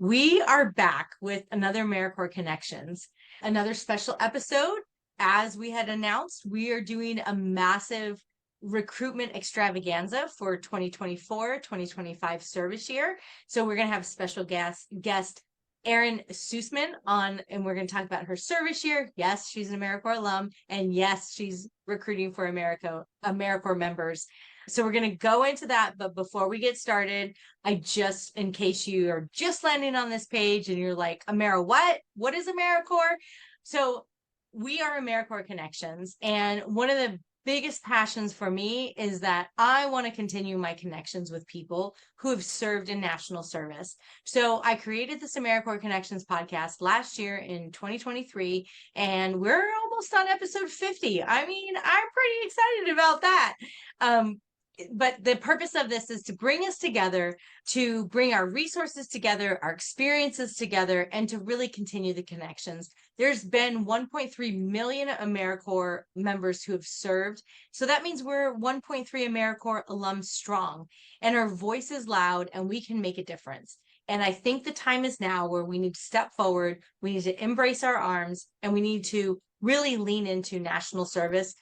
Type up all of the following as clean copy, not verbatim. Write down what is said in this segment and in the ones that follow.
We are back with another AmeriCorps Connections, another special episode. As we had announced, we are doing a massive recruitment extravaganza for 2024-2025 service year. So we're going to have special guest Erin Susman on, and we're going to talk about her service year. Yes, she's an AmeriCorps alum, and yes, she's recruiting for AmeriCorps members. So we're going to go into that. But before we get started, in case you are just landing on this page and you're like, what is AmeriCorps? So we are AmeriCorps Connections. And one of the biggest passions for me is that I want to continue my connections with people who have served in national service. So I created this AmeriCorps Connections podcast last year in 2023, and we're almost on episode 50. I mean, I'm pretty excited about that. But the purpose of this is to bring us together, to bring our resources together, our experiences together, and to really continue the connections. There's been 1.3 million AmeriCorps members who have served. So that means we're 1.3 AmeriCorps alums strong, and our voice is loud and we can make a difference. And I think the time is now where we need to step forward. We need to embrace our arms, and we need to really lean into national service,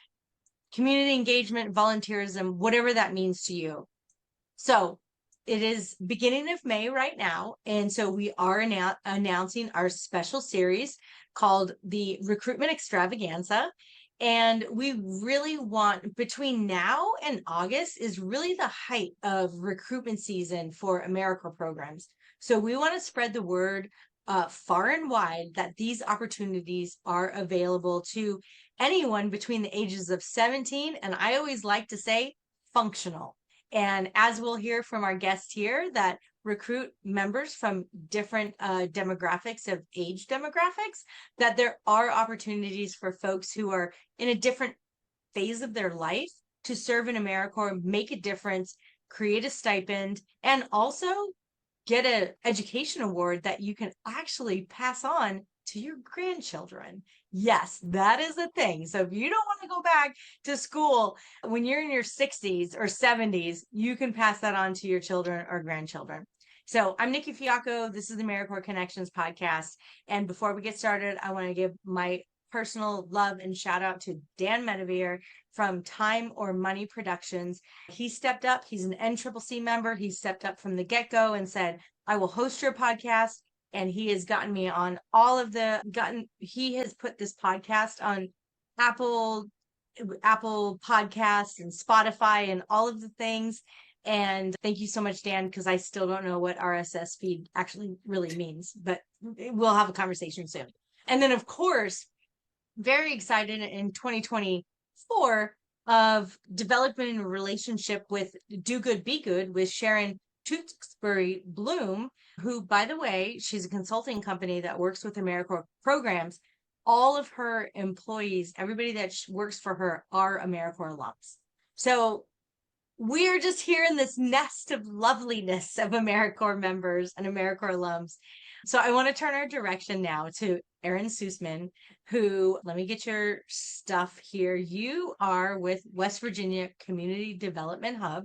community engagement, volunteerism, whatever that means to you. So it is beginning of May right now. And so we are announcing our special series called the Recruitment Extravaganza. And we really want, between now and August is really the height of recruitment season for AmeriCorps programs. So we want to spread the word far and wide that these opportunities are available to anyone between the ages of 17 and I always like to say functional. And as we'll hear from our guest here, that recruit members from different demographics of age demographics, that there are opportunities for folks who are in a different phase of their life to serve in AmeriCorps, make a difference, create a stipend, and also get an education award that you can actually pass on to your grandchildren. Yes, that is a thing. So if you don't want to go back to school when you're in your 60s or 70s, you can pass that on to your children or grandchildren. So I'm Nikki Fiacco. This is the AmeriCorps Connections podcast. And before we get started, I want to give my personal love and shout out to Dan Medevere from Time or Money Productions. He stepped up. He's an NCCC member. He stepped up from the get-go and said, I will host your podcast. And he has gotten me on he has put this podcast on Apple Podcasts and Spotify and all of the things. And thank you so much, Dan, because I still don't know what RSS feed actually really means, but we'll have a conversation soon. And then, of course, very excited in 2024 of developing a relationship with Do Good, Be Good with Sharon Tewksbury Bloom, who, by the way, she's a consulting company that works with AmeriCorps programs. All of her employees, everybody that works for her, are AmeriCorps alums. So we're just here in this nest of loveliness of AmeriCorps members and AmeriCorps alums. So I want to turn our direction now to Erin Susman, who, let me get your stuff here. You are with West Virginia Community Development Hub.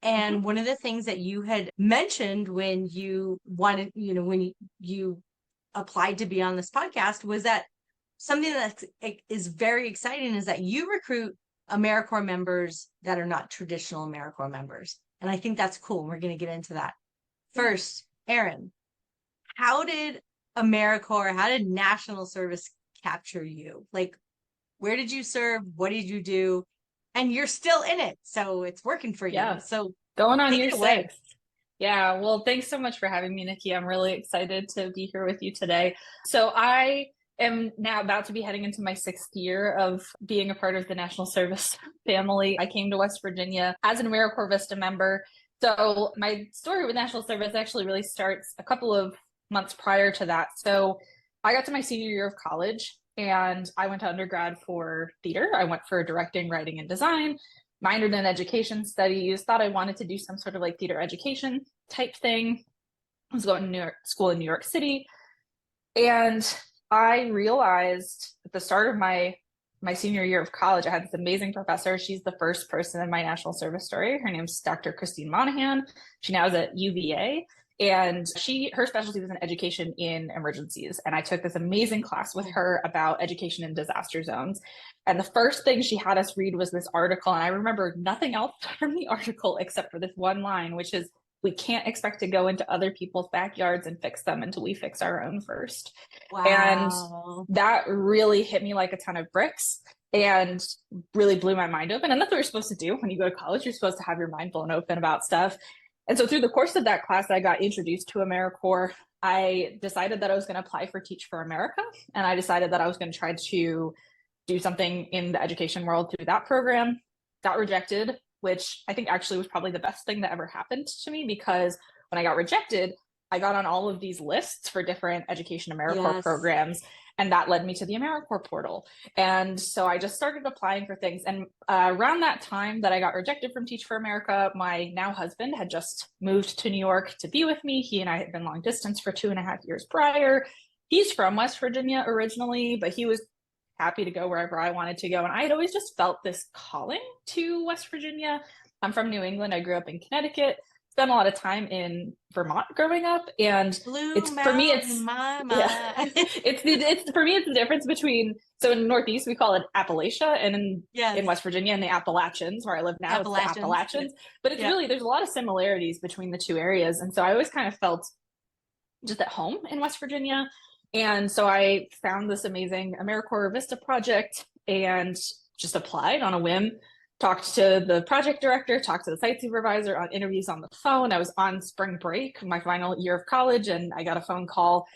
And one of the things that you had mentioned when you wanted, when you applied to be on this podcast was that something that is very exciting is that you recruit AmeriCorps members that are not traditional AmeriCorps members. And I think that's cool. We're going to get into that. First, Erin, how did National Service capture you? Like, where did you serve? What did you do? And you're still in it, so it's working for you. Yeah. So going on year 6. Yeah. Well, thanks so much for having me, Nikki. I'm really excited to be here with you today. So I am now about to be heading into my 6th year of being a part of the National Service family. I came to West Virginia as an AmeriCorps Vista member. So my story with National Service actually really starts a couple of months prior to that. So I got to my senior year of college and I went to undergrad for theater. I went for directing, writing, and design, minored in education studies, thought I wanted to do some sort of like theater education type thing. I was going to school in New York City. And I realized at the start of my senior year of college, I had this amazing professor. She's the first person in my National Service story. Her name's Dr. Christine Monahan. She now is at UVA. And her specialty was in education in emergencies. And I took this amazing class with her about education in disaster zones. And the first thing she had us read was this article. And I remember nothing else from the article except for this one line, which is, we can't expect to go into other people's backyards and fix them until we fix our own first. Wow. And that really hit me like a ton of bricks and really blew my mind open. And that's what you're supposed to do when you go to college. You're supposed to have your mind blown open about stuff. And so through the course of that class, I got introduced to AmeriCorps. I decided that I was going to apply for Teach for America. And I decided that I was going to try to do something in the education world through that program. Got rejected, which I think actually was probably the best thing that ever happened to me, because when I got rejected, I got on all of these lists for different Education AmeriCorps programs. And that led me to the AmeriCorps portal. And so I just started applying for things. And around that time that I got rejected from Teach for America, my now husband had just moved to New York to be with me. He and I had been long distance for 2.5 years prior. He's from West Virginia originally, but he was happy to go wherever I wanted to go. And I had always just felt this calling to West Virginia. I'm from New England. I grew up in Connecticut. Spent a lot of time in Vermont growing up, and for me it's the difference between, so in the Northeast we call it Appalachia, and in West Virginia in the Appalachians where I live now, it's the Appalachians. But it's really, there's a lot of similarities between the two areas, and so I always kind of felt just at home in West Virginia. And so I found this amazing AmeriCorps Vista project and just applied on a whim. Talked to the project director, talked to the site supervisor, on interviews on the phone. I was on spring break, my final year of college, and I got a phone call.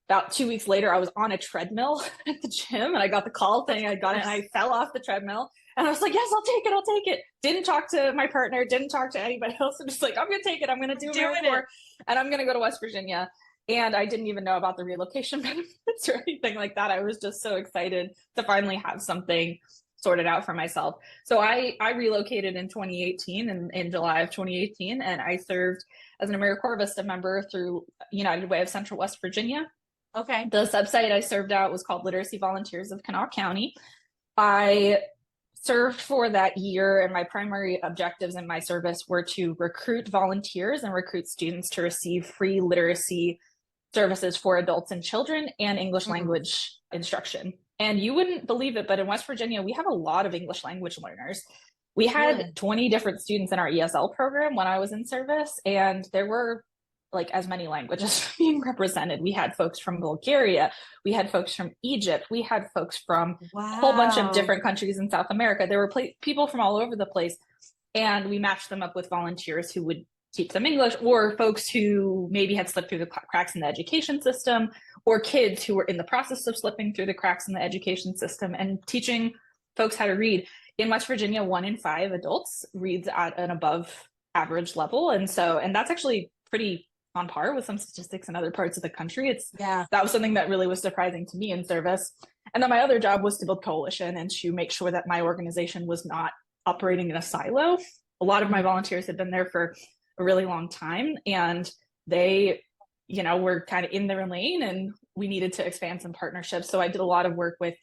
About 2 weeks later, I was on a treadmill at the gym, and I got the call saying I got it, and I fell off the treadmill. And I was like, yes, I'll take it. Didn't talk to my partner, didn't talk to anybody else. I'm just like, I'm going to take it. I'm going to do AmeriCorps, and I'm going to go to West Virginia. And I didn't even know about the relocation benefits or anything like that. I was just so excited to finally have something sorted out for myself. So I relocated in 2018, in July of 2018, and I served as an AmeriCorps Vista member through United Way of Central West Virginia. Okay. The subsite I served out was called Literacy Volunteers of Kanawha County. I served for that year, and my primary objectives in my service were to recruit volunteers and recruit students to receive free literacy services for adults and children and English language instruction. And you wouldn't believe it, but in West Virginia, we have a lot of English language learners. We had 20 different students in our ESL program when I was in service, and there were like as many languages being represented. We had folks from Bulgaria, we had folks from Egypt, we had folks from a whole bunch of different countries in South America. There were people from all over the place, and we matched them up with volunteers who would teach them English, or folks who maybe had slipped through the cracks in the education system, or kids who were in the process of slipping through the cracks in the education system, and teaching folks how to read. In West Virginia, 1 in 5 adults reads at an above average level. And that's actually pretty on par with some statistics in other parts of the country. That was something that really was surprising to me in service. And then my other job was to build coalition and to make sure that my organization was not operating in a silo. A lot of my volunteers had been there for a really long time, and they, were kind of in their lane, and we needed to expand some partnerships. So I did a lot of work with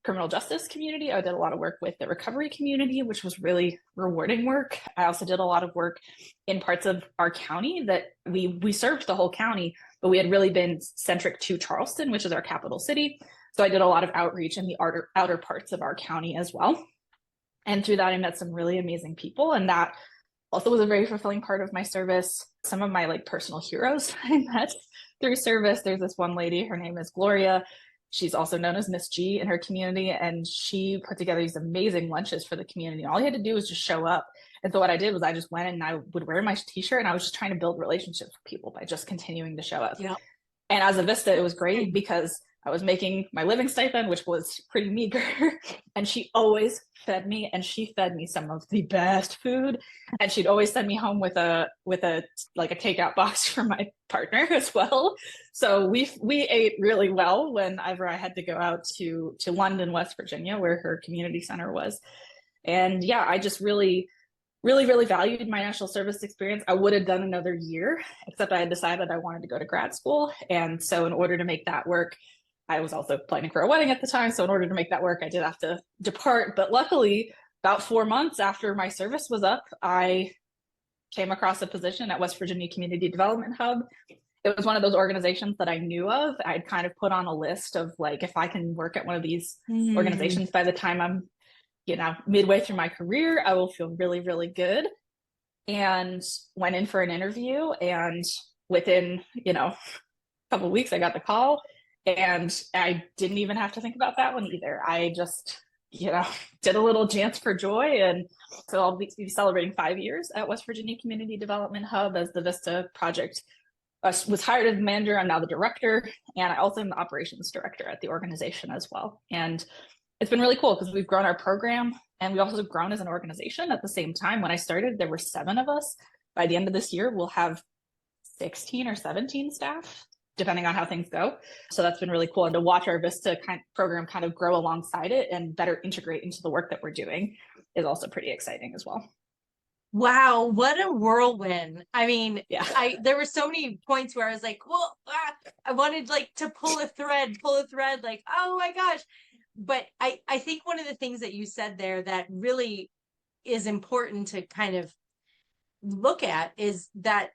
criminal justice community. I did a lot of work with the recovery community, which was really rewarding work. I also did a lot of work in parts of our county that we served the whole county, but we had really been centric to Charleston, which is our capital city. So I did a lot of outreach in the outer parts of our county as well. And through that, I met some really amazing people, and that also was a very fulfilling part of my service. Some of my personal heroes I met through service. There's this one lady, her name is Gloria. She's also known as Miss G in her community, and she put together these amazing lunches for the community. All you had to do was just show up. And so what I did was I just went and I would wear my t-shirt, and I was just trying to build relationships with people by just continuing to show up. And as a Vista, it was great because I was making my living stipend, which was pretty meager, and she always fed me, and she fed me some of the best food. And she'd always send me home with a takeout box for my partner as well. So we ate really well whenever I had to go out to London, West Virginia, where her community center was. And yeah, I just really valued my national service experience. I would have done another year, except I had decided I wanted to go to grad school. And so in order to make that work, I was also planning for a wedding at the time. So in order to make that work, I did have to depart. But luckily, about 4 months after my service was up, I came across a position at West Virginia Community Development Hub. It was one of those organizations that I knew of. I'd kind of put on a list of like, if I can work at one of these organizations by the time I'm, midway through my career, I will feel really, really good. And went in for an interview, and within, a couple of weeks, I got the call, and I didn't even have to think about that one either. I just, did a little dance for joy. And so I'll be celebrating 5 years at West Virginia Community Development Hub as the Vista project. I was hired as the manager. I'm now the director, and I also am the operations director at the organization as well. And it's been really cool because we've grown our program, and we also grown as an organization at the same time. When I started, there were 7 of us. By the end of this year, we'll have 16 or 17 staff, depending on how things go. So that's been really cool. And to watch our Vista program kind of grow alongside it and better integrate into the work that we're doing is also pretty exciting as well. Wow, what a whirlwind. I mean, yeah. There were so many points where I was like, well, I wanted like to pull a thread, like, oh my gosh. But I think one of the things that you said there that really is important to kind of look at is that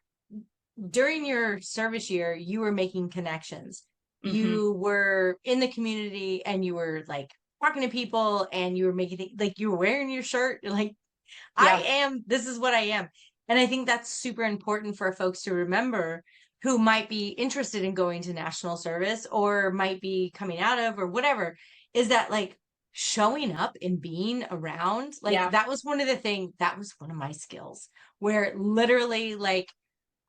during your service year, you were making connections. Mm-hmm. You were in the community, and you were like talking to people, and you were making, like, you were wearing your shirt, like, yeah. This is what I am. And I think that's super important for folks to remember who might be interested in going to national service or might be coming out of or whatever, is that like showing up and being around, like that was one of the things, that was one of my skills where literally like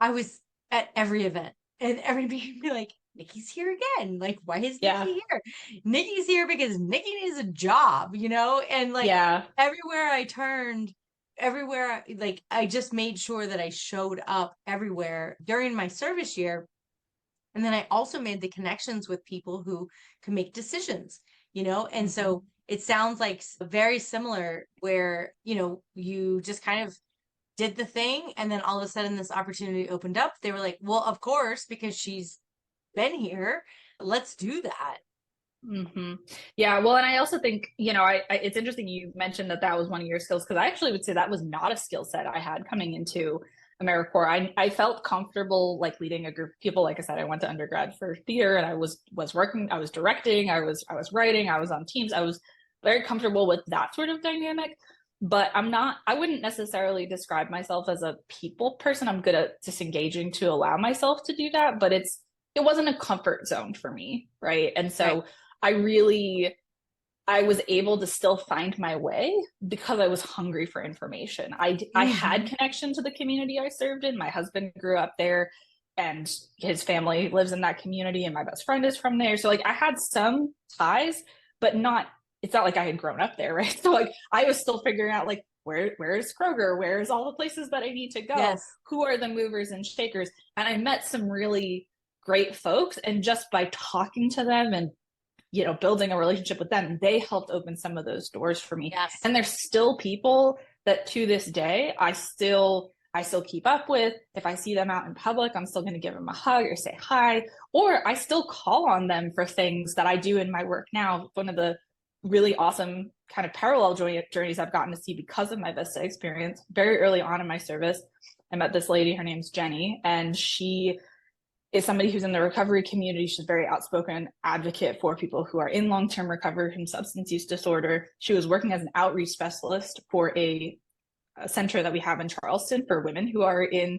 I was at every event and everybody would be like, Nikki's here again. Like, why is Nikki here? Nikki's here because Nikki needs a job, and like everywhere I turned, like I just made sure that I showed up everywhere during my service year. And then I also made the connections with people who can make decisions, and so it sounds like very similar where, you just kind of did the thing. And then all of a sudden this opportunity opened up. They were like, well, of course, because she's been here, let's do that. Mm-hmm. Yeah. Well, and I also think, it's interesting you mentioned that was one of your skills, because I actually would say that was not a skill set I had coming into AmeriCorps. I felt comfortable like leading a group of people. Like I said, I went to undergrad for theater, and I was working, I was directing, I was writing, I was on teams. I was very comfortable with that sort of dynamic, but I wouldn't necessarily describe myself as a people person. I'm good at disengaging to allow myself to do that, but it wasn't a comfort zone for me. Right. And so I was able to still find my way because I was hungry for information. I had connection to the community I served in. My husband grew up there, and his family lives in that community, and my best friend is from there. So like I had some ties, but it's not like I had grown up there, right? So like I was still figuring out like where's Kroger? Where's all the places that I need to go? Yes. Who are the movers and shakers? And I met some really great folks, and just by talking to them and building a relationship with them, they helped open some of those doors for me. Yes. And there's still people that to this day I still keep up with. If I see them out in public, I'm still going to give them a hug or say hi, or I still call on them for things that I do in my work now. One of the really awesome kind of parallel journeys I've gotten to see because of my Vista experience, very early on in my service, I met this lady, her name's Jenny, and she is somebody who's in the recovery community. She's a very outspoken advocate for people who are in long-term recovery from substance use disorder. She was working as an outreach specialist for a center that we have in Charleston for women who are in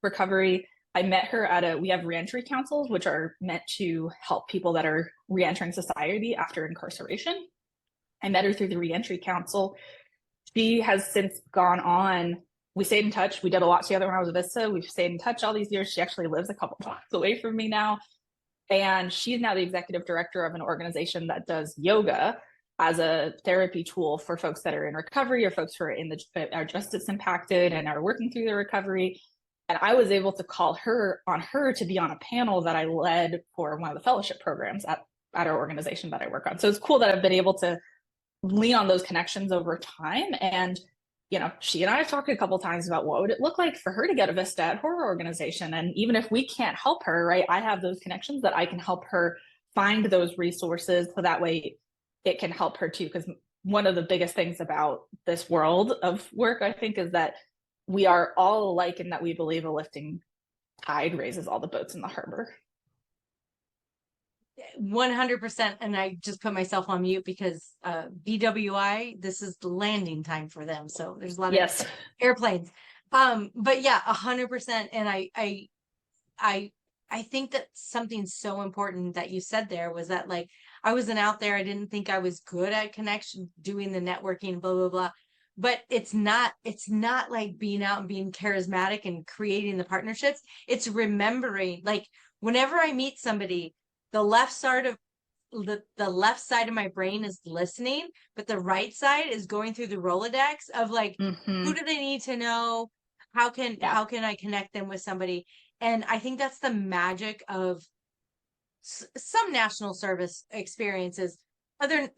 recovery. I met her we have reentry councils, which are meant to help people that are reentering society after incarceration. I met her through the reentry council. She has since gone on. We stayed in touch. We did a lot together when I was at Vista. We've stayed in touch all these years. She actually lives a couple blocks away from me now. And she's now the executive director of an organization that does yoga as a therapy tool for folks that are in recovery or folks who are are justice impacted and are working through their recovery. And I was able to call on her to be on a panel that I led for one of the fellowship programs at our organization that I work on. So it's cool that I've been able to lean on those connections over time. And she and I have talked a couple of times about what would it look like for her to get a Vista at her organization. And even if we can't help her, right, I have those connections that I can help her find those resources, so that way it can help her too. Because one of the biggest things about this world of work, I think, is that we are all alike in that we believe a lifting tide raises all the boats in the harbor. 100%. And I just put myself on mute because BWI, this is the landing time for them. So there's a lot of airplanes. But yeah, 100%. And I think that something so important that you said there was that, like, I wasn't out there. I didn't think I was good at connection, doing the networking, blah, blah, blah. But it's not like being out and being charismatic and creating the partnerships. It's remembering, like, whenever I meet somebody, the left side of my brain is listening, but the right side is going through the Rolodex of, like, who do they need to know? How can I connect them with somebody? And I think that's the magic of some national service experiences. Other,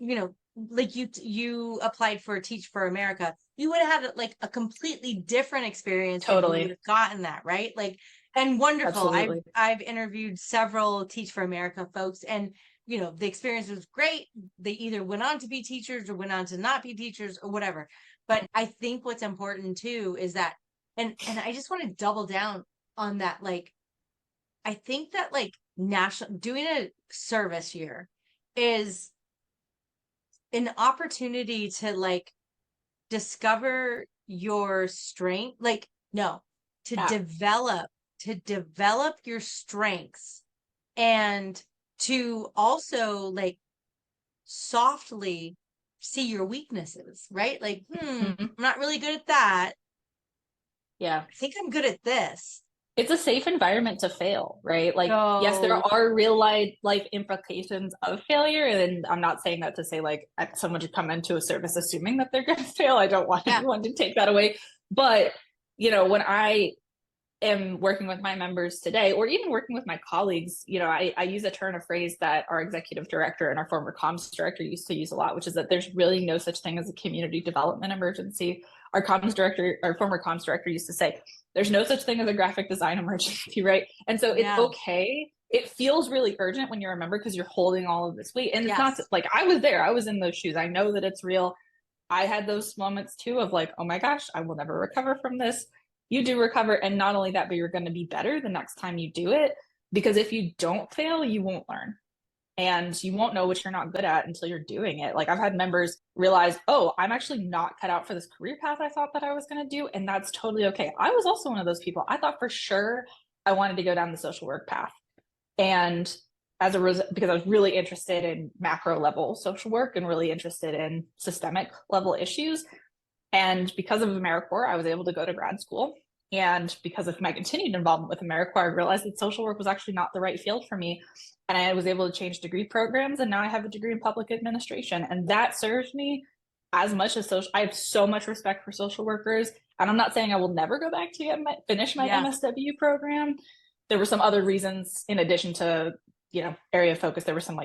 like you applied for Teach for America, you would have had like a completely different experience. Totally. If you would have gotten that, right? Like, and wonderful. Absolutely. I've interviewed several Teach for America folks, and the experience was great. They either went on to be teachers or went on to not be teachers or whatever. But I think what's important too is that, and I just want to double down on that. Like, I think that, like, doing a service year is an opportunity to, like, discover your strength, develop your strengths, and to also, like, softly see your weaknesses, right? Like, I'm not really good at that. Yeah. I think I'm good at this. It's a safe environment to fail, right? Like, yes, there are real life implications of failure. And I'm not saying that to say, like, someone should come into a service assuming that they're going to fail. I don't want anyone to take that away. But, when I am working with my members today, or even working with my colleagues, I use a turn of phrase that our executive director and our former comms director used to use a lot, which is that there's really no such thing as a community development emergency. Our former comms director used to say, there's no such thing as a graphic design emergency, right? And so it's okay. It feels really urgent when you're a member because you're holding all of this weight. And it's not like, I was there, I was in those shoes. I know that it's real. I had those moments too of, like, oh my gosh, I will never recover from this. You do recover. And not only that, but you're going to be better the next time you do it, because if you don't fail, you won't learn. And you won't know what you're not good at until you're doing it. Like, I've had members realize, oh, I'm actually not cut out for this career path I thought that I was going to do. And that's totally okay. I was also one of those people. I thought for sure I wanted to go down the social work path. And as a result, because I was really interested in macro level social work and really interested in systemic level issues. And because of AmeriCorps, I was able to go to grad school. And because of my continued involvement with AmeriCorps, I realized that social work was actually not the right field for me. And I was able to change degree programs. And now I have a degree in public administration. And that serves me as much as social. I have so much respect for social workers. And I'm not saying I will never go back to finish my MSW program. There were some other reasons in addition to, area of focus. There were some,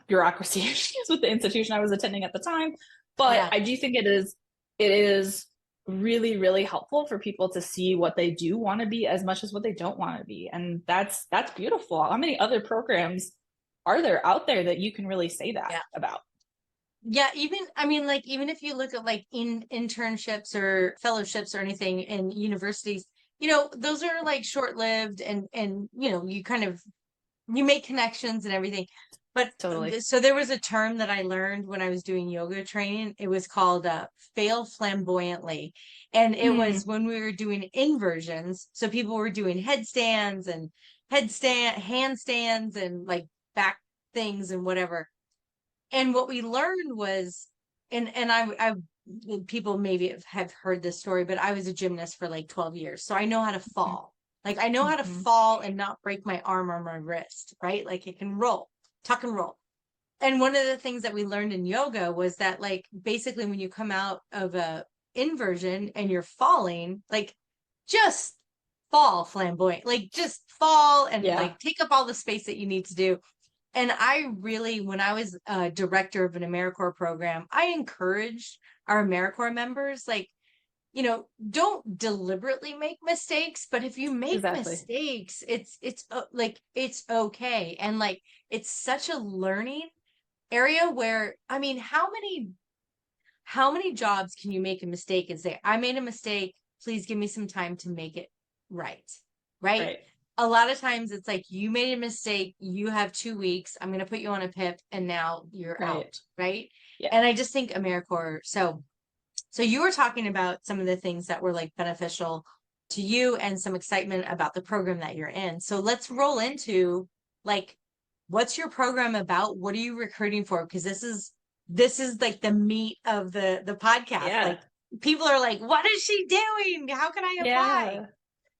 bureaucracy issues with the institution I was attending at the time. But I do think it is really, really helpful for people to see what they do want to be as much as what they don't want to be. And that's beautiful. How many other programs are there out there that you can really say that about? Yeah, even if you look at, like, internships or fellowships or anything in universities, those are, like, short-lived, and you make connections and everything. But totally. So there was a term that I learned when I was doing yoga training. It was called fail flamboyantly. And it was when we were doing inversions. So people were doing handstands and like back things and whatever. And what we learned was, and I people maybe have heard this story, but I was a gymnast for like 12 years. So I know how to fall. Like, I know how to fall and not break my arm or my wrist, right? Like, it can roll, tuck and roll. And one of the things that we learned in yoga was that, like, basically when you come out of a inversion and you're falling, like, just fall flamboyant, like, just fall and like take up all the space that you need to do. And I really, when I was a director of an AmeriCorps program, I encouraged our AmeriCorps members, like, don't deliberately make mistakes, but if you make mistakes, it's okay. And, like, it's such a learning area where, I mean, how many jobs can you make a mistake and say, I made a mistake, please give me some time to make it right. Right. Right. A lot of times it's like, you made a mistake. You have 2 weeks. I'm going to put you on a PIP and now you're out. Right. Yeah. And I just think AmeriCorps. So you were talking about some of the things that were like beneficial to you and some excitement about the program that you're in. So let's roll into like, what's your program about? What are you recruiting for? Because this is like the meat of the podcast. Yeah. Like, people are like, what is she doing? How can I apply?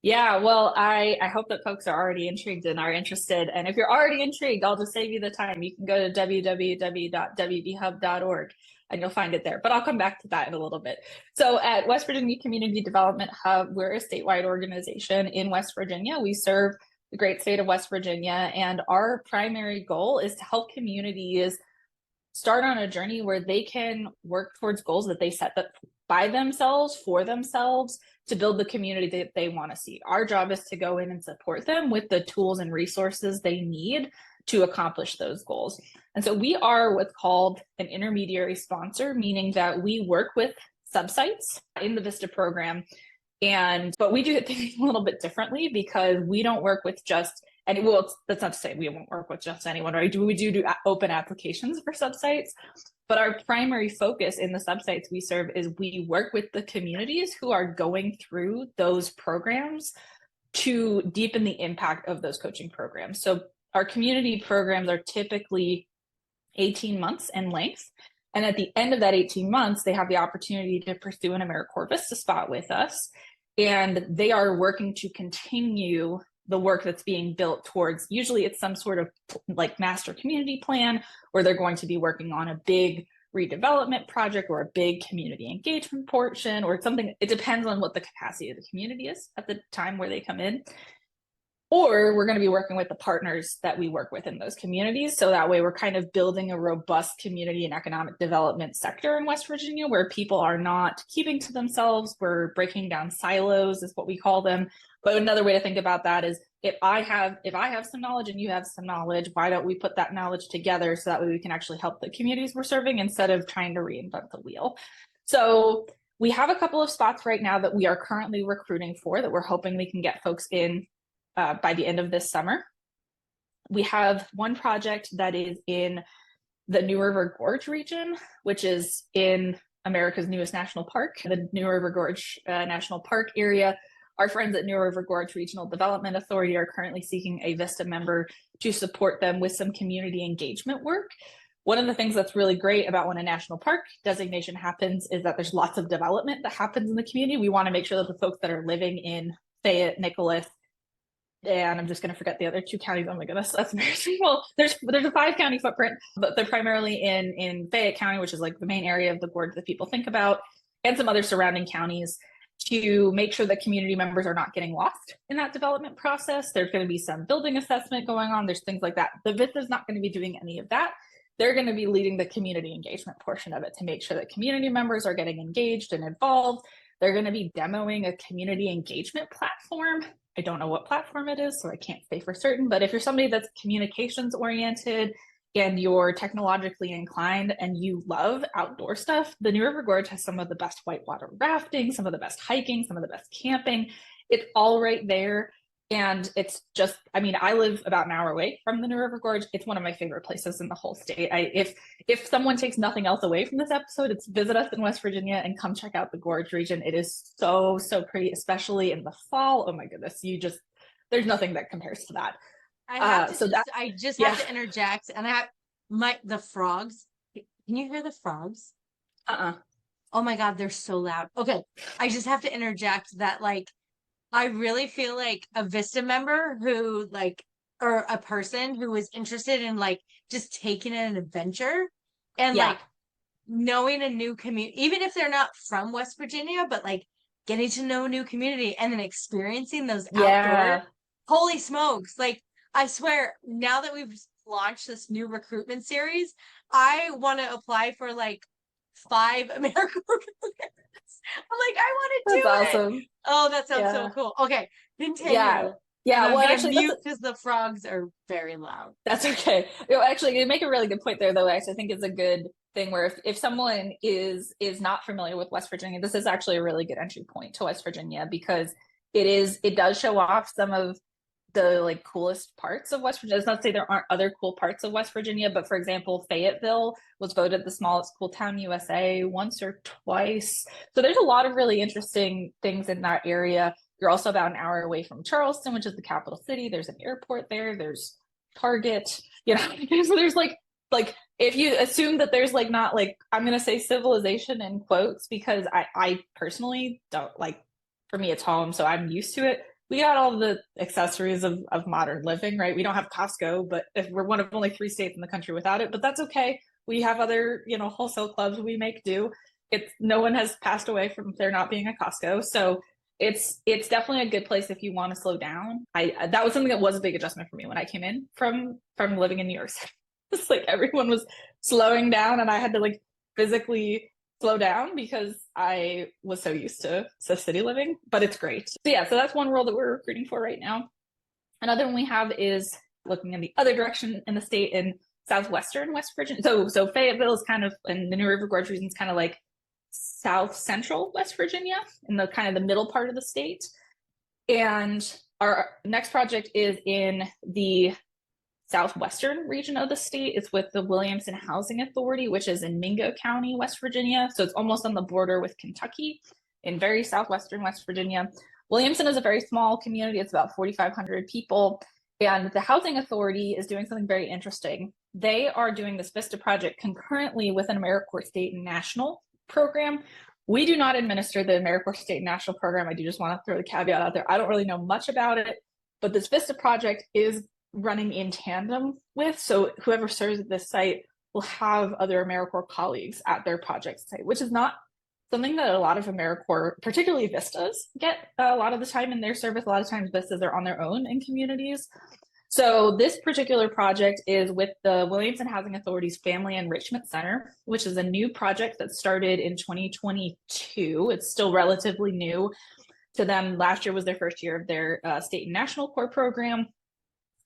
Yeah, well, I hope that folks are already intrigued and are interested. And if you're already intrigued, I'll just save you the time. You can go to www.wbhub.org and you'll find it there. But I'll come back to that in a little bit. So at West Virginia Community Development Hub, we're a statewide organization in West Virginia. We serve the great state of West Virginia. And our primary goal is to help communities start on a journey where they can work towards goals that they set by themselves, for themselves, to build the community that they want to see. Our job is to go in and support them with the tools and resources they need to accomplish those goals. And so we are what's called an intermediary sponsor, meaning that we work with subsites in the Vista program. But we do things a little bit differently because we don't work with just, and well, that's not to say we won't work with just anyone, right? We do open applications for subsites, but our primary focus in the subsites we serve is we work with the communities who are going through those programs to deepen the impact of those coaching programs. So our community programs are typically 18 months in length. And at the end of that 18 months, they have the opportunity to pursue an AmeriCorps Vista spot with us. And they are working to continue the work that's being built towards, usually it's some sort of like master community plan, where they're going to be working on a big redevelopment project or a big community engagement portion or something. It depends on what the capacity of the community is at the time where they come in. Or we're going to be working with the partners that we work with in those communities. So that way we're kind of building a robust community and economic development sector in West Virginia where people are not keeping to themselves. We're breaking down silos is what we call them. But another way to think about that is if I have some knowledge and you have some knowledge, why don't we put that knowledge together so that way we can actually help the communities we're serving instead of trying to reinvent the wheel. So we have a couple of spots right now that we are currently recruiting for that we're hoping we can get folks in by the end of this summer. We have one project that is in the New River Gorge region, which is in America's newest national park, the New River Gorge National Park area. Our friends at New River Gorge Regional Development Authority are currently seeking a Vista member to support them with some community engagement work. One of the things that's really great about when a national park designation happens is that there's lots of development that happens in the community. We want to make sure that the folks that are living in Fayette, Nicholas, and I'm just going to forget the other 2 counties. Oh my goodness, that's embarrassing. Well, there's a 5-county footprint, but they're primarily in Fayette County, which is like the main area of the gorge that people think about, and some other surrounding counties, to make sure that community members are not getting lost in that development process. There's going to be some building assessment going on. There's things like that. The Vista is not going to be doing any of that. They're going to be leading the community engagement portion of it to make sure that community members are getting engaged and involved. They're going to be demoing a community engagement platform. I don't know what platform it is, so I can't say for certain, but if you're somebody that's communications oriented and you're technologically inclined and you love outdoor stuff, the New River Gorge has some of the best whitewater rafting, some of the best hiking, some of the best camping. It's all right there. And it's just, I mean, I live about an hour away from the New River Gorge. It's one of my favorite places in the whole state. If someone takes nothing else away from this episode, it's visit us in West Virginia and come check out the Gorge region. It is so, so pretty, especially in the fall. Oh my goodness, there's nothing that compares to that. I just have to interject, and the frogs. Can you hear the frogs? Oh my God, they're so loud. Okay, I just have to interject that, like, I really feel like a Vista member who, like, or a person who is interested in, like, just taking an adventure and like knowing a new community, even if they're not from West Virginia, but like getting to know a new community and then experiencing those outdoor. Holy smokes! Like, I swear, now that we've launched this new recruitment series, I want to apply for like 5 AmeriCorps programs. I'm like, I want to do That's it. awesome. Oh, that sounds so cool. Okay, continue. Well, actually, mute because the frogs are very loud. That's okay. Actually, you make a really good point there, though. Actually, I think it's a good thing where if someone is not familiar with West Virginia, this is actually a really good entry point to West Virginia, because it does show off some of the like coolest parts of West Virginia. It's not to say there aren't other cool parts of West Virginia, but for example, Fayetteville was voted the smallest school town USA once or twice. So there's a lot of really interesting things in that area. You're also about an hour away from Charleston, which is the capital city. There's an airport there. There's Target, you know, so there's like if you assume that there's like not like, I'm going to say civilization in quotes, because I personally don't like, for me, it's home. So I'm used to it. We got all the accessories of modern living, right? We don't have Costco, but if we're one of only 3 states in the country without it, but that's okay. We have other, you know, wholesale clubs we make do. No one has passed away from there not being a Costco. So it's definitely a good place if you want to slow down. That was something that was a big adjustment for me when I came in from living in New York City. It's like everyone was slowing down and I had to like physically slow down because I was so used to city living, but it's great. So yeah, so that's one role that we're recruiting for right now. Another one we have is looking in the other direction in the state, in southwestern West Virginia. So Fayetteville is kind of, and the New River Gorge region is kind of like south central West Virginia, in the kind of the middle part of the state. And our next project is in the southwestern region of the state. It's with the Williamson Housing Authority, which is in Mingo County, West Virginia. So it's almost on the border with Kentucky, in very southwestern West Virginia. Williamson is a very small community. It's about 4,500 people. And the Housing Authority is doing something very interesting. They are doing this Vista project concurrently with an AmeriCorps State and National program. We do not administer the AmeriCorps State and National program. I do just want to throw the caveat out there. I don't really know much about it, but this Vista project is running in tandem with, so whoever serves at this site will have other AmeriCorps colleagues at their project site, which is not something that a lot of AmeriCorps, particularly Vistas, get a lot of the time in their service. A lot of times Vistas are on their own in communities. So this particular project is with the Williamson Housing Authority's Family Enrichment Center, which is a new project that started in 2022. It's still relatively new to them. Last year was their first year of their state and national core program.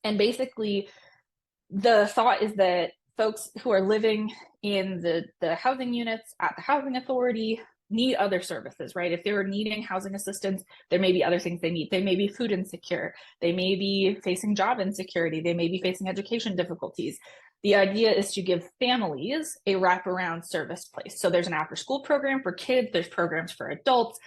And basically, the thought is that folks who are living in the housing units at the housing authority need other services, right? If they're needing housing assistance, there may be other things they need. They may be food insecure. They may be facing job insecurity. They may be facing education difficulties. The idea is to give families a wraparound service place. So there's an after-school program for kids. There's programs for adults.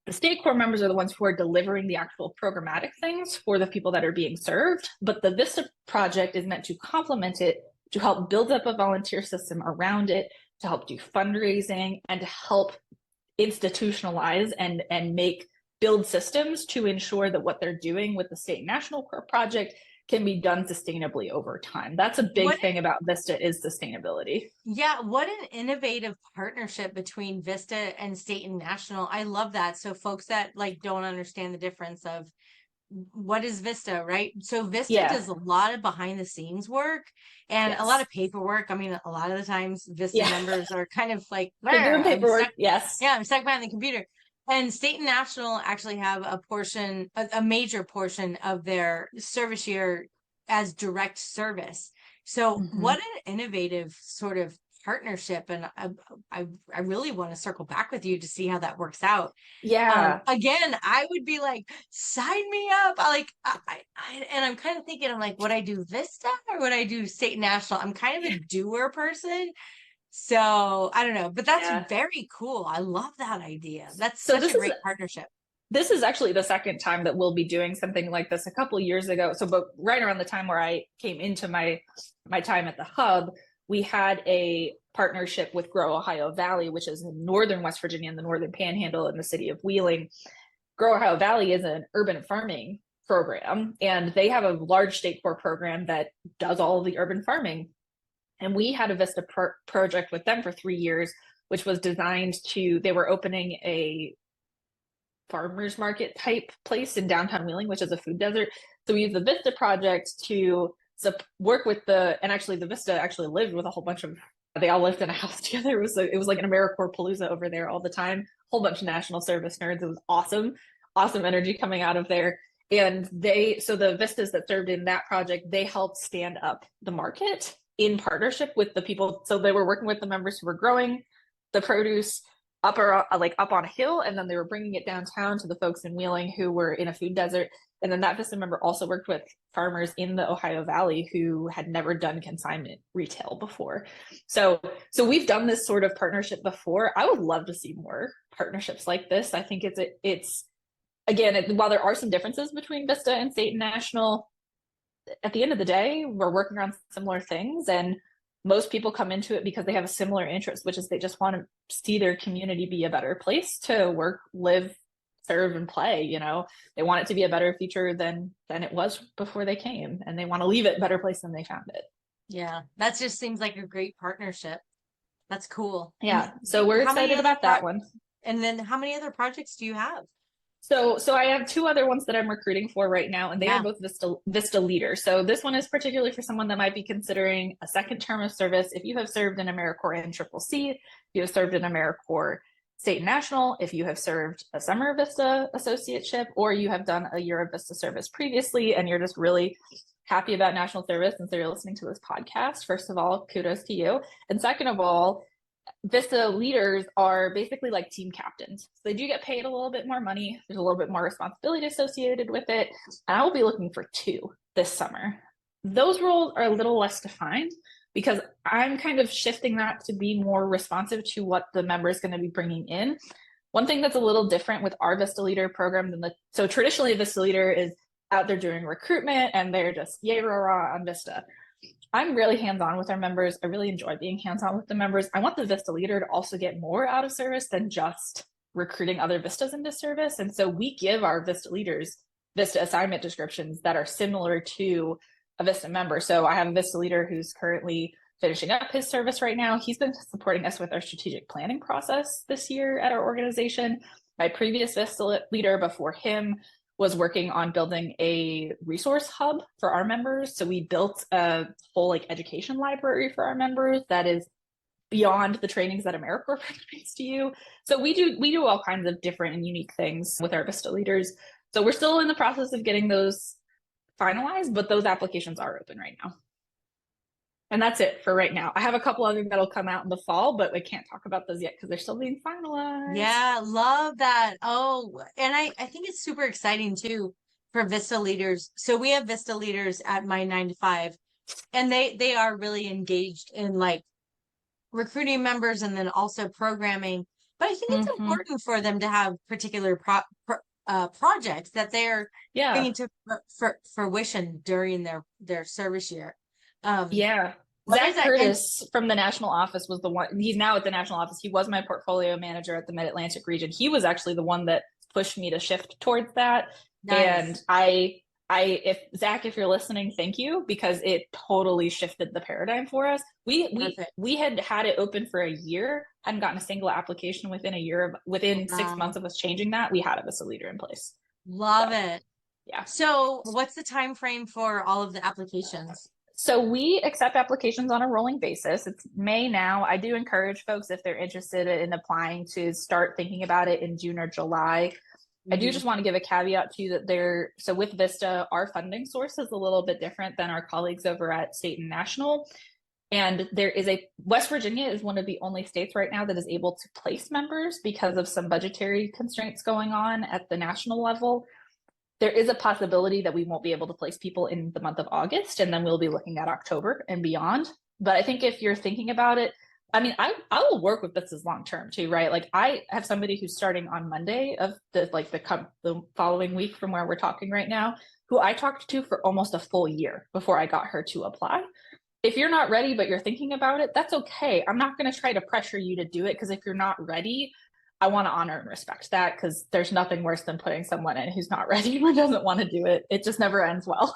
The state core members are the ones who are delivering the actual programmatic things for the people that are being served. But the Vista project is meant to complement it, to help build up a volunteer system around it, to help do fundraising, and to help institutionalize and build systems to ensure that what they're doing with the state and national core project can be done sustainably over time. That's a big thing about Vista, is sustainability. Yeah, what an innovative partnership between Vista and state and national. I love that. So folks that like don't understand the difference of what is Vista, right? So Vista does a lot of behind the scenes work and a lot of paperwork. I mean, a lot of the times Vista members are kind of like, they're doing paperwork. I'm stuck behind the computer. And state and national actually have a major portion of their service year as direct service. So what an innovative sort of partnership. And I really want to circle back with you to see how that works out. Yeah. Again, I would be like, sign me up. And I'm kind of thinking, I'm like, would I do Vista or would I do state and national? I'm kind of a doer person. So I don't know, but that's very cool. I love that idea. That's such a great partnership. This is actually the second time that we'll be doing something like this. A couple of years ago, but right around the time where I came into my time at the hub, we had a partnership with Grow Ohio Valley, which is in northern West Virginia, in the northern panhandle, in the city of Wheeling. Grow Ohio Valley is an urban farming program, and they have a large state core program that does all of the urban farming. And we had a Vista project with them for 3 years, which was designed they were opening a farmers market type place in downtown Wheeling, which is a food desert. So we used the Vista project to work with and actually the Vista actually lived with a whole bunch of, they all lived in a house together. It was like an AmeriCorps Palooza over there all the time, whole bunch of national service nerds. It was awesome energy coming out of there. And so the Vistas that served in that project, they helped stand up the market in partnership with the people. So they were working with the members who were growing the produce up on a hill, and then they were bringing it downtown to the folks in Wheeling who were in a food desert. And then that Vista member also worked with farmers in the Ohio Valley who had never done consignment retail before. So we've done this sort of partnership before. I would love to see more partnerships like this. I think it's again, while there are some differences between Vista and state and national, at the end of the day, we're working on similar things, and most people come into it because they have a similar interest, which is they just want to see their community be a better place to work, live, serve, and play. You know, they want it to be a better future than it was before they came, and they want to leave it a better place than they found it. Yeah, that just seems like a great partnership. That's cool. Yeah, so we're excited about that one. And then how many other projects do you have? So I have two other ones that I'm recruiting for right now, and they are both Vista leaders. So this one is particularly for someone that might be considering a second term of service. If you have served in AmeriCorps and CCC, if you have served in AmeriCorps State and National, if you have served a summer Vista associateship, or you have done a year of Vista service previously, and you're just really happy about national service, and so you're listening to this podcast, first of all, kudos to you. And second of all, Vista leaders are basically like team captains. So they do get paid a little bit more money. There's a little bit more responsibility associated with it. And I will be looking for 2 this summer. Those roles are a little less defined because I'm kind of shifting that to be more responsive to what the member is going to be bringing in. One thing that's a little different with our Vista leader program so traditionally Vista leader is out there doing recruitment and they're just yay rah on Vista. I'm really hands-on with our members. I really enjoy being hands-on with the members. I want the Vista leader to also get more out of service than just recruiting other Vistas into service. And so we give our Vista leaders Vista assignment descriptions that are similar to a Vista member. So I have a Vista leader who's currently finishing up his service right now. He's been supporting us with our strategic planning process this year at our organization. My previous Vista leader before him was working on building a resource hub for our members. So we built a whole education library for our members that is beyond the trainings that AmeriCorps brings to you. So we do all kinds of different and unique things with our Vista leaders. So we're still in the process of getting those finalized, but those applications are open right now. And that's it for right now. I have a couple other that'll come out in the fall, but I can't talk about those yet because they're still being finalized. Yeah, love that. Oh, and I think it's super exciting too for Vista leaders. So we have Vista leaders at my 9 to 5, and they are really engaged in recruiting members and then also programming. But I think it's important for them to have particular projects that they're bringing to fruition during their service year. Zach Curtis from the national office was the one. He's now at the national office. He was my portfolio manager at the Mid-Atlantic region. He was actually the one that pushed me to shift towards that. Nice. And if you're listening, thank you, because it totally shifted the paradigm for us. We had it open for a year, hadn't gotten a single application within 6 months of us changing that. We had a Vista leader in place. Love it. Yeah. So what's the time frame for all of the applications? So we accept applications on a rolling basis. It's May now. I do encourage folks, if they're interested in applying, to start thinking about it in June or July. I do just want to give a caveat to you that so with Vista, our funding source is a little bit different than our colleagues over at State and National. And West Virginia is one of the only states right now that is able to place members because of some budgetary constraints going on at the national level. There is a possibility that we won't be able to place people in the month of August, and then we'll be looking at October and beyond. But I think if you're thinking about it, I mean, I will work with this as long-term too, right? Like I have somebody who's starting on Monday of the following week from where we're talking right now, who I talked to for almost a full year before I got her to apply. If you're not ready, but you're thinking about it, that's okay. I'm not going to try to pressure you to do it, because if you're not ready, I want to honor and respect that, because there's nothing worse than putting someone in who's not ready or doesn't want to do it. It just never ends well.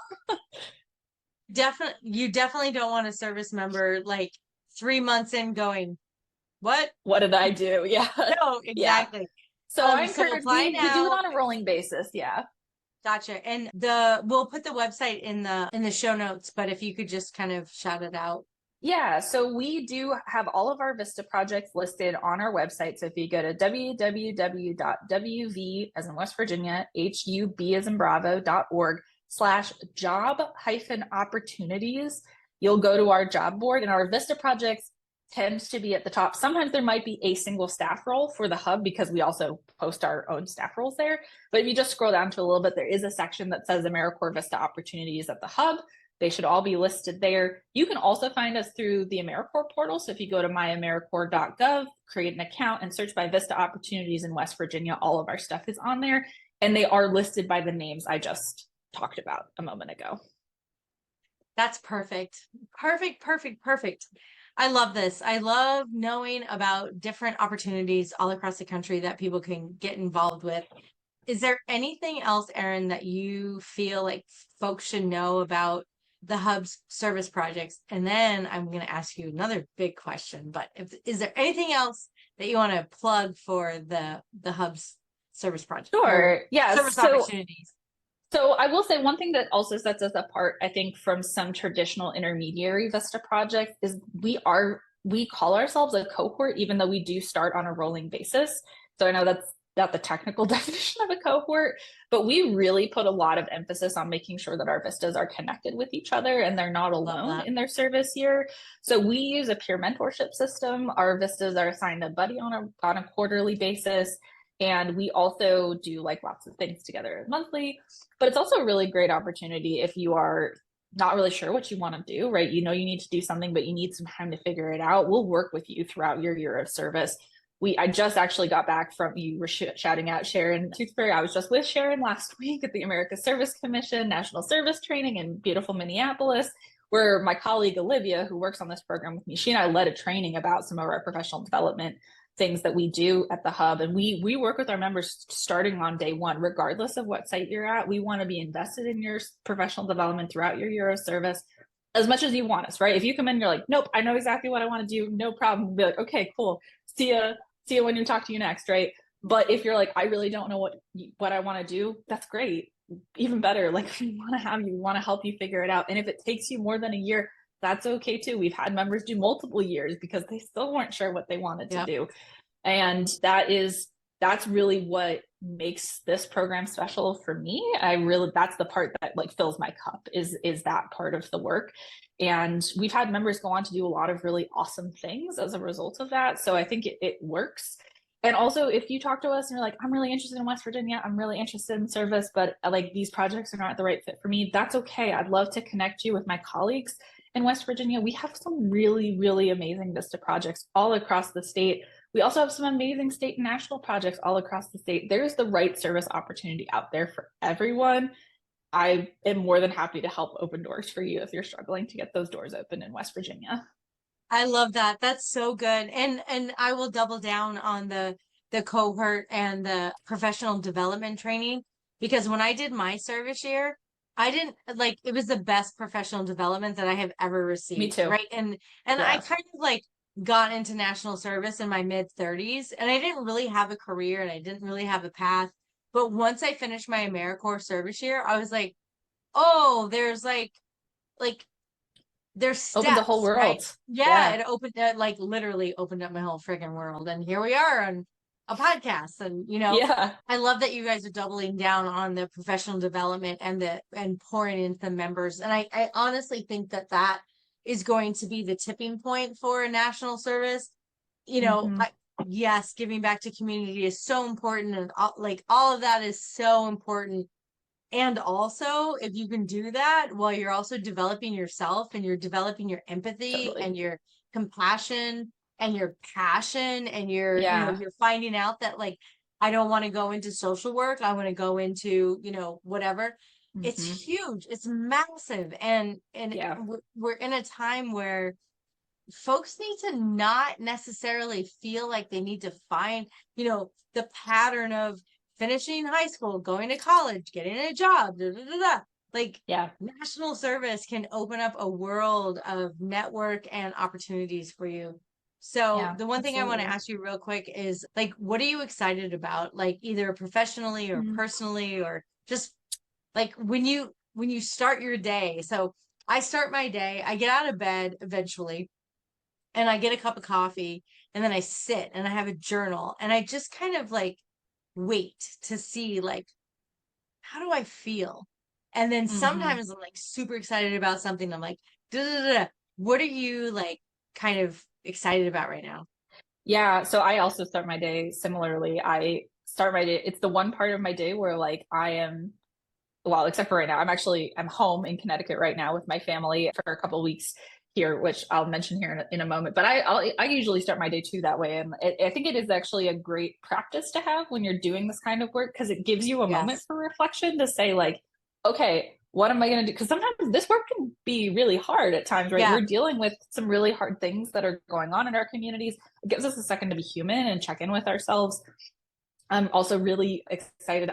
You definitely don't want a service member 3 months in going, what did I do? Yeah. No, exactly. Yeah. So I encourage we do it on a rolling basis. Yeah. Gotcha. And we'll put the website in the show notes, but if you could just kind of shout it out. Yeah, so we do have all of our Vista projects listed on our website. So if you go to www.wv as in West Virginia, HUB as in Bravo.org/job-opportunities, you'll go to our job board, and our Vista projects tends to be at the top. Sometimes there might be a single staff role for the hub because we also post our own staff roles there. But if you just scroll down to a little bit, there is a section that says AmeriCorps Vista opportunities at the hub. They should all be listed there. You can also find us through the AmeriCorps portal. So if you go to myamericorps.gov, create an account and search by Vista opportunities in West Virginia, all of our stuff is on there. And they are listed by the names I just talked about a moment ago. That's perfect. Perfect. I love this. I love knowing about different opportunities all across the country that people can get involved with. Is there anything else, Erin, that you feel like folks should know about the Hub's service projects? And then I'm going to ask you another big question, but is there anything else that you want to plug for the Hub's service project? Sure. Yeah. Service opportunities. So I will say one thing that also sets us apart, I think, from some traditional intermediary Vista projects is we call ourselves a cohort, even though we do start on a rolling basis. So I know that's not the technical definition of a cohort, but we really put a lot of emphasis on making sure that our Vistas are connected with each other and they're not alone in their service year. So we use a peer mentorship system. Our Vistas are assigned a buddy on a quarterly basis. And we also do like lots of things together monthly, but it's also a really great opportunity if you are not really sure what you want to do, right? You know, you need to do something, but you need some time to figure it out. We'll work with you throughout your year of service. I just actually got back from, you were shouting out Sharon Tewksbury. I was just with Sharon last week at the America's Service Commission National Service Training in beautiful Minneapolis, where my colleague Olivia, who works on this program with me, she and I led a training about some of our professional development things that we do at the hub. And we work with our members starting on day one, regardless of what site you're at. We want to be invested in your professional development throughout your year of service as much as you want us, right? If you come in and you're like, nope, I know exactly what I want to do, no problem. We'll be like, okay, cool. See ya when you talk to you next, right? But if you're like, I really don't know what I want to do, that's great. Even better. Like, we want to help you figure it out. And if it takes you more than a year, that's okay too. We've had members do multiple years because they still weren't sure what they wanted to do. And that's really what makes this program special for me. That's the part that like fills my cup is that part of the work. And we've had members go on to do a lot of really awesome things as a result of that. So I think it works. And also, if you talk to us and you're like, I'm really interested in West Virginia, I'm really interested in service, but like these projects are not the right fit for me, that's okay. I'd love to connect you with my colleagues in West Virginia. We have some really, really amazing Vista projects all across the state. We also have some amazing state and national projects all across the state. There's the right service opportunity out there for everyone. I am more than happy to help open doors for you if you're struggling to get those doors open in West Virginia. I love that. That's so good. And I will double down on the cohort and the professional development training, because when I did my service year, I didn't like, it was the best professional development that I have ever received. Me too. Right. And I kind of like got into national service in my mid 30s, and I didn't really have a career and I didn't really have a path. But once I finished my AmeriCorps service year, I was like, oh, there's there's steps, opened the whole world. Right? Yeah, it opened like literally opened up my whole freaking world. And here we are on a podcast. And I love that you guys are doubling down on the professional development and pouring into the members. And I honestly think that is going to be the tipping point for a national service. Yes, giving back to community is so important, and all of that is so important. And also, if you can do that while you're also developing yourself and you're developing your empathy and your compassion and your passion, and you're finding out that like, I don't want to go into social work, I want to go into, whatever. It's huge. It's massive. And we're in a time where folks need to not necessarily feel like they need to find, the pattern of finishing high school, going to college, getting a job, national service can open up a world of network and opportunities for you. So the one thing I want to ask you real quick is like, what are you excited about? Like either professionally or personally, or just like when you start your day. So I start my day, I get out of bed eventually, and I get a cup of coffee, and then I sit and I have a journal, and I just kind of like wait to see like, how do I feel? And then sometimes I'm like super excited about something. I'm like, da, da, da. What are you like kind of excited about right now? Yeah, so I also start my day similarly. I start my day, it's the one part of my day where like I am, well, except for right now, I'm home in Connecticut right now with my family for a couple of weeks here, which I'll mention here in a moment. But I usually start my day too that way, and I think it is actually a great practice to have when you're doing this kind of work because it gives you a moment Yes. for reflection to say like, okay, what am I going to do? Because sometimes this work can be really hard at times, right? Yeah. We're dealing with some really hard things that are going on in our communities. It gives us a second to be human and check in with ourselves. I'm also really excited.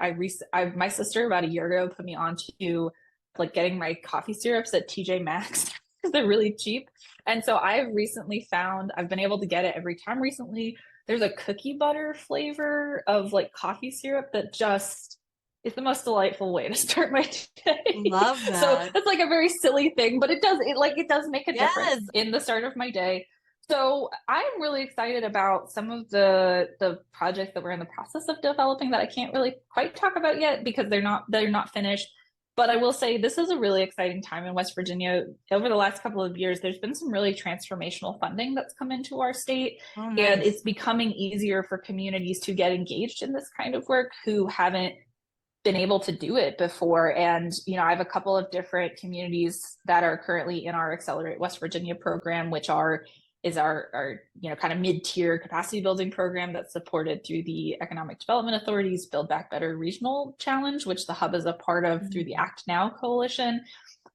My sister about a year ago put me on to like getting my coffee syrups at TJ Maxx because they're really cheap. And so I've recently found I've been able to get it every time recently. There's a cookie butter flavor of like coffee syrup that just is the most delightful way to start my day. Love So that. it's like a very silly thing, but it does make a difference Yes. in the start of my day. So I'm really excited about some of the projects that we're in the process of developing that I can't really quite talk about yet because they're not finished. But I will say this is a really exciting time in West Virginia. Over the last couple of years, there's been some really transformational funding that's come into our state, Oh, and nice. it's becoming easier for communities to get engaged in this kind of work who haven't been able to do it before. And, I have a couple of different communities that are currently in our Accelerate West Virginia program, which is our kind of mid-tier capacity building program that's supported through the Economic Development Authority's Build Back Better Regional Challenge, which the hub is a part of through the Act Now Coalition.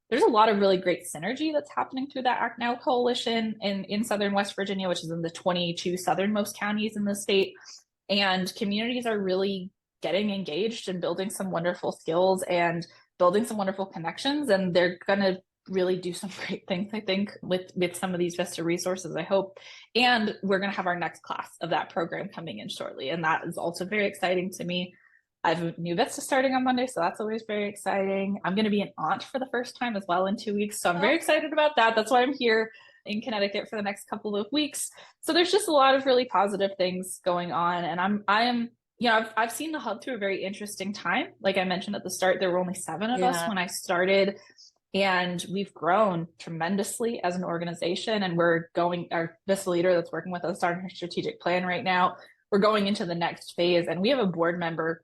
There's a lot of really great synergy that's happening through that Act Now Coalition in Southern West Virginia, which is in the 22 southernmost counties in the state. And communities are really getting engaged and building some wonderful skills and building some wonderful connections. And they're going to really do some great things, I think, with some of these Vista resources, I hope. And we're going to have our next class of that program coming in shortly. And that is also very exciting to me. I have a new Vista starting on Monday, so that's always very exciting. I'm going to be an aunt for the first time as well in 2 weeks. So I'm very excited about that. That's why I'm here in Connecticut for the next couple of weeks. So there's just a lot of really positive things going on. And I've seen the hub through a very interesting time. Like I mentioned at the start, there were only 7 of us when I started, and we've grown tremendously as an organization. And our Vista leader that's working with us on our strategic plan right now, we're going into the next phase. And we have a board member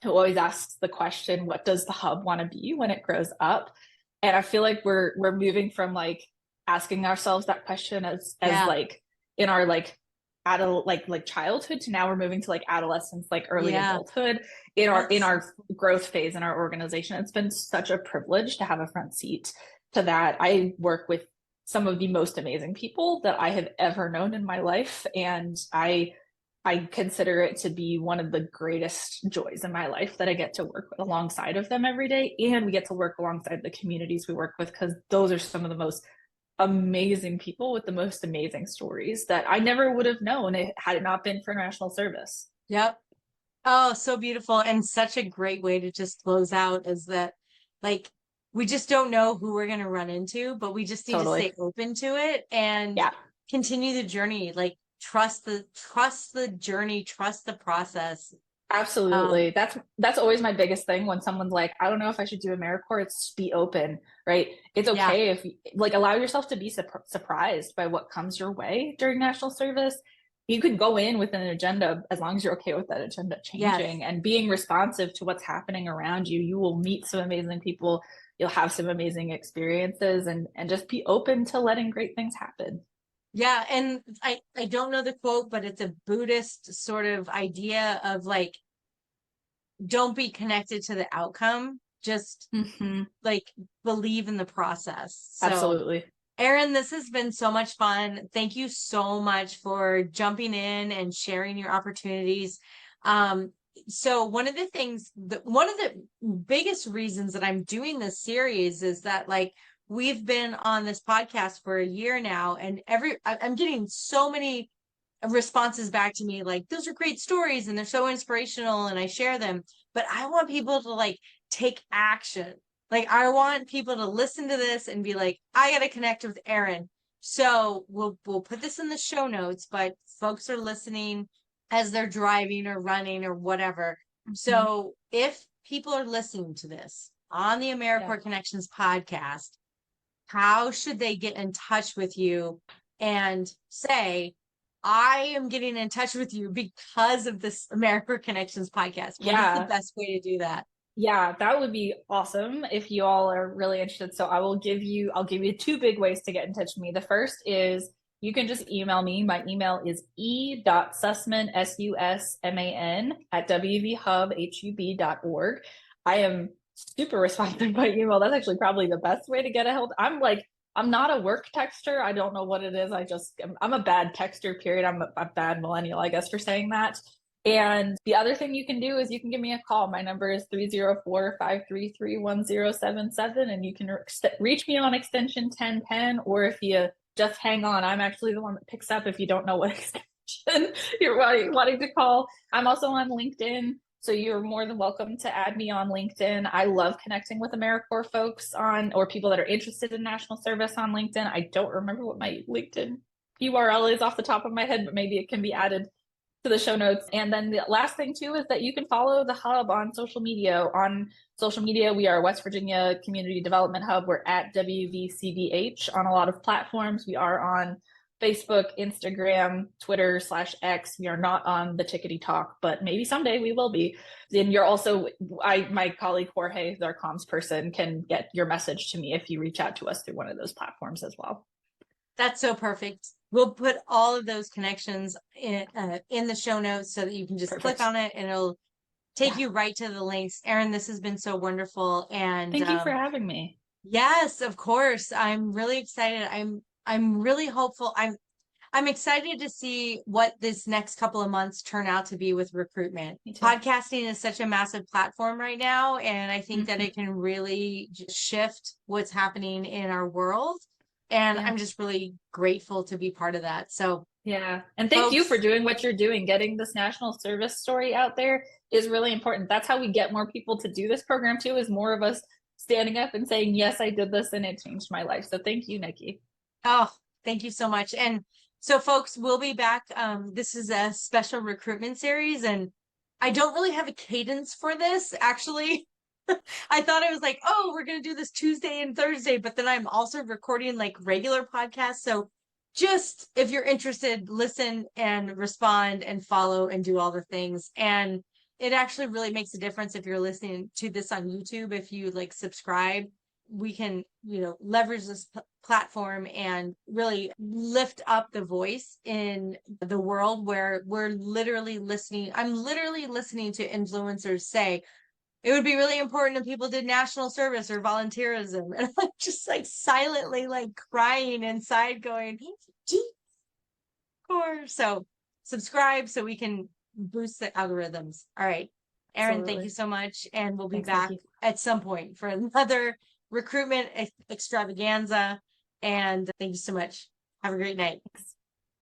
who always asks the question, what does the hub want to be when it grows up? And I feel like we're moving from like asking ourselves that question as like in our like childhood to now we're moving to like adolescence, like early adulthood in our growth phase in our organization. It's been such a privilege to have a front seat to that. I work with some of the most amazing people that I have ever known in my life, and I consider it to be one of the greatest joys in my life that I get to work alongside of them every day, and we get to work alongside the communities we work with, because those are some of the most amazing people with the most amazing stories that I never would have known had it not been for national service. Yep. Oh, so beautiful. And such a great way to just close out is that like we just don't know who we're going to run into, but we just need to stay open to it and continue the journey. Like trust the journey, trust the process. Absolutely. That's always my biggest thing when someone's like, I don't know if I should do AmeriCorps. It's be open, right? It's okay if like allow yourself to be surprised by what comes your way during national service. You can go in with an agenda as long as you're okay with that agenda changing and being responsive to what's happening around you. You will meet some amazing people. You'll have some amazing experiences, and just be open to letting great things happen. Yeah. And I don't know the quote, but it's a Buddhist sort of idea of like, don't be connected to the outcome. Just like believe in the process. So, absolutely. Erin, this has been so much fun. Thank you so much for jumping in and sharing your opportunities. So one of the biggest reasons that I'm doing this series is that like we've been on this podcast for a year now, and I'm getting so many responses back to me like, those are great stories and they're so inspirational and I share them, but I want people to like take action. Like I want people to listen to this and be like, I got to connect with Erin. So we'll put this in the show notes, but folks are listening as they're driving or running or whatever. So if people are listening to this on the AmeriCorps Connections podcast, how should they get in touch with you and say, I am getting in touch with you because of this AmeriCorps Connections podcast? What is the best way to do that? Yeah, that would be awesome if you all are really interested. So I'll give you 2 big ways to get in touch with me. The first is you can just email me. My email is e.susman, SUSMAN, at wvhub.org. I am super responsive by email. That's actually probably the best way to get a hold. I'm not a work texter. I don't know what it is. I'm a bad texter, period. I'm a bad millennial, I guess, for saying that. And the other thing you can do is you can give me a call. My number is 304-533-1077, and you can reach me on extension 1010, or if you just hang on, I'm actually the one that picks up if you don't know what extension you're wanting to call. I'm also on LinkedIn, so you're more than welcome to add me on LinkedIn. I love connecting with AmeriCorps folks or people that are interested in national service on LinkedIn. I don't remember what my LinkedIn URL is off the top of my head, but maybe it can be added to the show notes. And then the last thing too is that you can follow the hub on social media. On social media, we are West Virginia Community Development Hub. We're at WVCDH on a lot of platforms. We are on Facebook, Instagram, Twitter /X. We are not on the Tickety Talk, but maybe someday we will be. Then you're also, my colleague Jorge, who's our comms person, can get your message to me if you reach out to us through one of those platforms as well. That's so perfect. We'll put all of those connections in the show notes so that you can just click on it and it'll take you right to the links. Erin, this has been so wonderful. And thank you for having me. Yes, of course. I'm really excited. I'm really hopeful. I'm excited to see what this next couple of months turn out to be with recruitment. Podcasting is such a massive platform right now, and I think that it can really shift what's happening in our world. And I'm just really grateful to be part of that. So yeah. And thank you for doing what you're doing. Getting this national service story out there is really important. That's how we get more people to do this program too, is more of us standing up and saying, yes, I did this and it changed my life. So thank you, Nikki. Oh, thank you so much. And so folks, we'll be back. This is a special recruitment series, and I don't really have a cadence for this, actually. I thought it was like, oh, we're going to do this Tuesday and Thursday, but then I'm also recording like regular podcasts. So just if you're interested, listen and respond and follow and do all the things. And it actually really makes a difference if you're listening to this on YouTube. If you like subscribe, we can, leverage this platform and really lift up the voice in the world where we're literally listening. I'm literally listening to influencers say, it would be really important if people did national service or volunteerism. And I'm just like silently like crying inside going, so subscribe so we can boost the algorithms. All right. Erin, thank you so much. And we'll be back at some point for another recruitment extravaganza. And thank you so much. Have a great night.